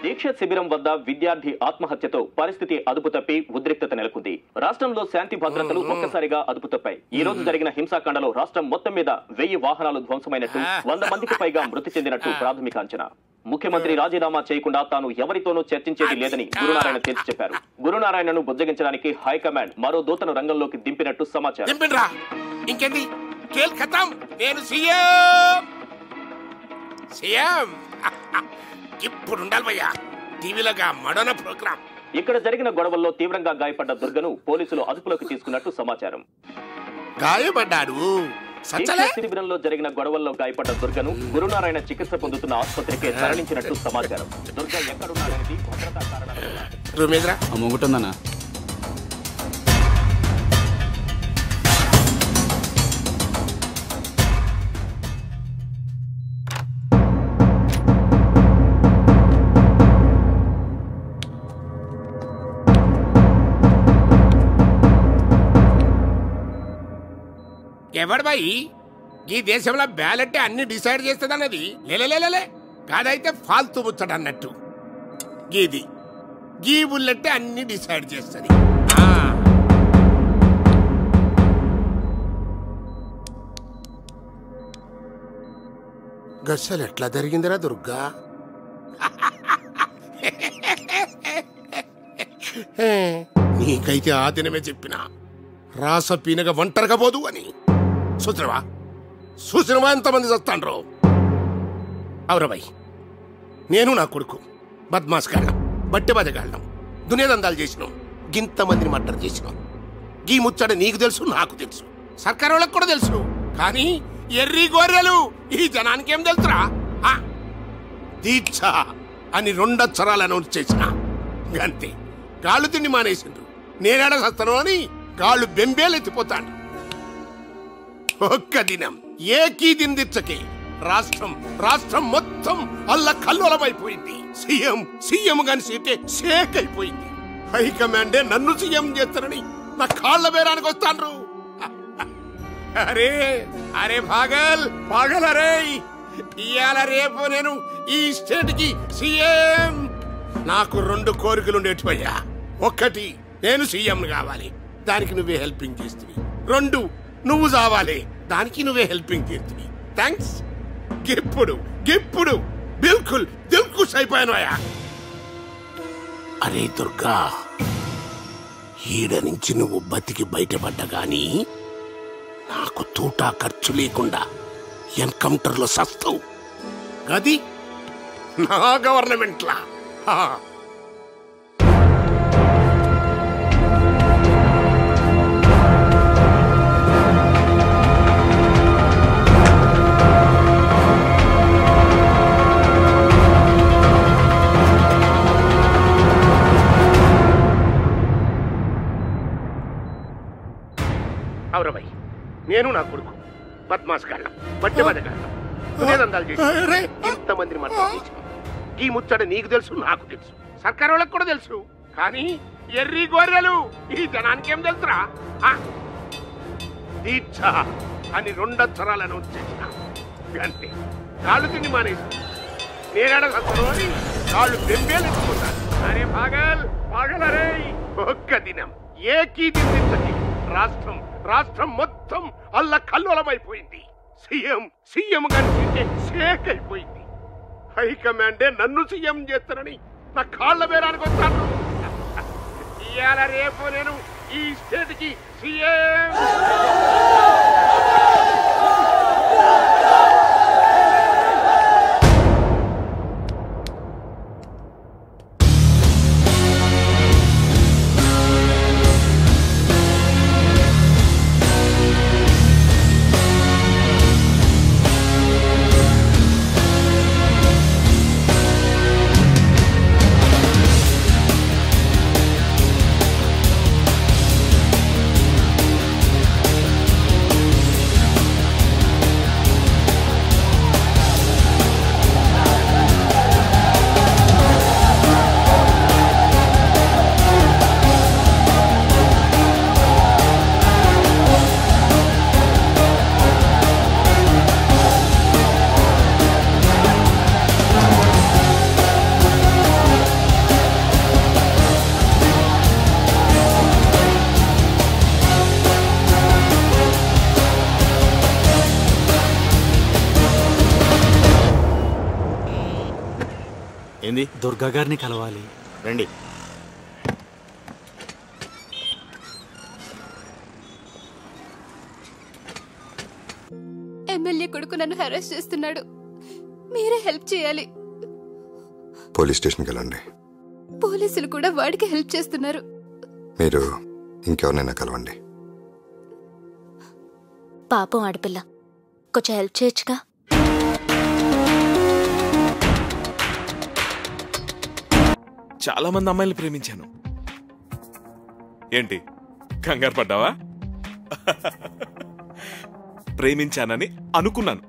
దీక్ష శిబిరం వద్ద విద్యార్థి ఆత్మహత్యతో పరిస్థితి అదుపు తప్పి ఉద్రిక్తత నెలకొంది. రాష్ట్రంలో శాంతి భద్రతలు ఒక్కసారిగా అదుపు తప్పాయి. ఈ రోజు జరిగిన హింసాకాండలో రాష్ట్రం మొత్తం మీద 1000 వాహనాలు ధ్వంసమైనట్టు, 100 మందికి పైగా మృతి చెందినట్టు ప్రాథమిక అంచనా. ముఖ్యమంత్రి రాజీనామా చేయకుండా తాను ఎవరితోనూ చర్చించేది లేదని గురునారాయణ తేల్చి చెప్పారు. గురునారాయణను బుజ్జగించడానికి హైకమాండ్ మరో దూతను రంగంలోకి దింపినట్టు సమాచారం. ఇక్కడ జరిగిన గొడవల్లో తీవ్రంగా గాయపడ్డ దుర్గను పోలీసులు అదుపులోకి తీసుకున్నట్టు సమాచారం. గాయపడ్డాడు. శిబిరంలో జరిగిన గొడవల్లో గాయపడ్డ దుర్గను గురునారాయణ చికిత్స పొందుతున్న ఆసుపత్రికి తరలించినట్టు సమాచారం. దుర్గ ఎక్కడున్నాడనేది భద్రతా కారణాలు. ఎవడు బాయి ఈ దేశంలో బ్యాలెట్ అన్ని డిసైడ్ చేస్తుందన్నది లేలే కాదైతే ఫాల్తూ ముచ్చటన్నట్టు. గీది గీ బుల్లెట్ అన్ని డిసైడ్ చేస్తుంది. గస్సలు ఎట్లా జరిగిందిరా దుర్గా? నీకైతే ఆ దినమే చెప్పినా రాస పీనగా ఒంటరిగా పోదు అని. చూసినవా ఎంతమంది చస్తాండ్రో? అవురబాయ్, నేను నా కొడుకు బద్మాస్ గాళ్ళం, బట్టె బజగాళ్ళం, దునియాదందాలు చేసినాం, గింతమందిని మర్డర్ చేసినాం. గీ ముచ్చట నీకు తెలుసు, నాకు తెలుసు, సర్కారు వాళ్ళకు కూడా తెలుసు. కానీ ఎర్రి గొర్రెలు ఈ జనానికి ఏం తెలుసురా? దీక్ష అని 2 అక్షరాలు అనౌన్స్ చేసిన అంతే. గాళ్ళు తిండి మానేసిండ్రు. నేనేడ సస్తాను అని గాళ్ళు బెంబేలు ఎత్తిపోతాడు. ఒక్క దినం ఏకీ దిన్ దిచ్చకే రాష్ట్రం మొత్తం అల్ల కల్లోలమైపోయింది. సీఎం గాని సీటే షేక్ అయిపోయింది. హైకమాండే నన్ను సీఎం చేస్తారని నా కాళ్ళ బేరానికి వస్తాండ్రు. అరే పాగల్ అరే, ఇవాళ రేపు నేను ఈ స్టేట్ కి సీఎం. నాకు 2 కోరికలు ఉండేటివయ్యా. 1, నేను సీఎం కావాలి, దానికి నువ్వే హెల్పింగ్ చేస్తుంది. 2, నువ్వు చావాలి, దానికి నువ్వే హెల్పింగ్ చేస్తుంది. థ్యాంక్స్. గిప్పుడు బిల్కుల్ దిల్కుష్ అయిపోయాను. అరే దుర్గా, ఈడ నుంచి నువ్వు బతికి బయటపడ్డా గాని నాకు తూటా ఖర్చు లేకుండా ఎన్కౌంటర్లో సస్తావు. గది నా గవర్నమెంట్లా. అవురబాయ్, నేను నా కొడుకు బద్మాస్ గాళ్ళం, బట్టె బజగాళ్ళం, దునియాదందాలు చేసి ఇంతమందిని మర్డర్ చేసినాం. ఈ ముచ్చట నీకు తెలుసు, నాకు తెలుసు, సర్కారు వాళ్ళకు కూడా తెలుసు. కానీ ఎర్రి గొర్రెలు ఈ జనానికి ఏం తెలుసురా? దీక్ష అని 2 అక్షరాలు అనౌన్స్ చేసిన అంతే. కాళ్ళు తిండి మానేసి నేనేడ సస్తాను అని కాళ్ళు బెంబేలు ఎత్తుకున్నాను. అరే పాగల్ అరే, ఒక్క దినం ఏకీ దిన్ దిచ్చకే రాష్ట్రం మొత్తం అల్ల కల్లోలమైపోయింది. సీఎం గాని సీటే షేక్ అయిపోయింది. హైకమాండే నన్ను సీఎం చేస్తానని నా కాళ్ళ బేరానికి వస్తాను. ఇవాళ రేపు నేను ఈ స్టేట్ కి సీఎం. ఏంది? దుర్గా గారిని కలవాలి. రండి. ఎమ్మెల్యే కొడుకు నన్ను హెరాస్ చేస్తున్నాడు, మీరే హెల్ప్ చేయాలి. పోలీస్ స్టేషన్కి వెళ్ళండి. పోలీసులు కూడా వాడికి హెల్ప్ చేస్తున్నారు. మీరు ఇంకెవరినైనా కలవండి. పాపం ఆడపిల్ల, కొంచెం హెల్ప్ చేయొచ్చుగా. చాలా మంది అమ్మాయిలు ప్రేమించాను. ఏంటి కంగారు పడ్డావా? ప్రేమించానని అనుకున్నాను.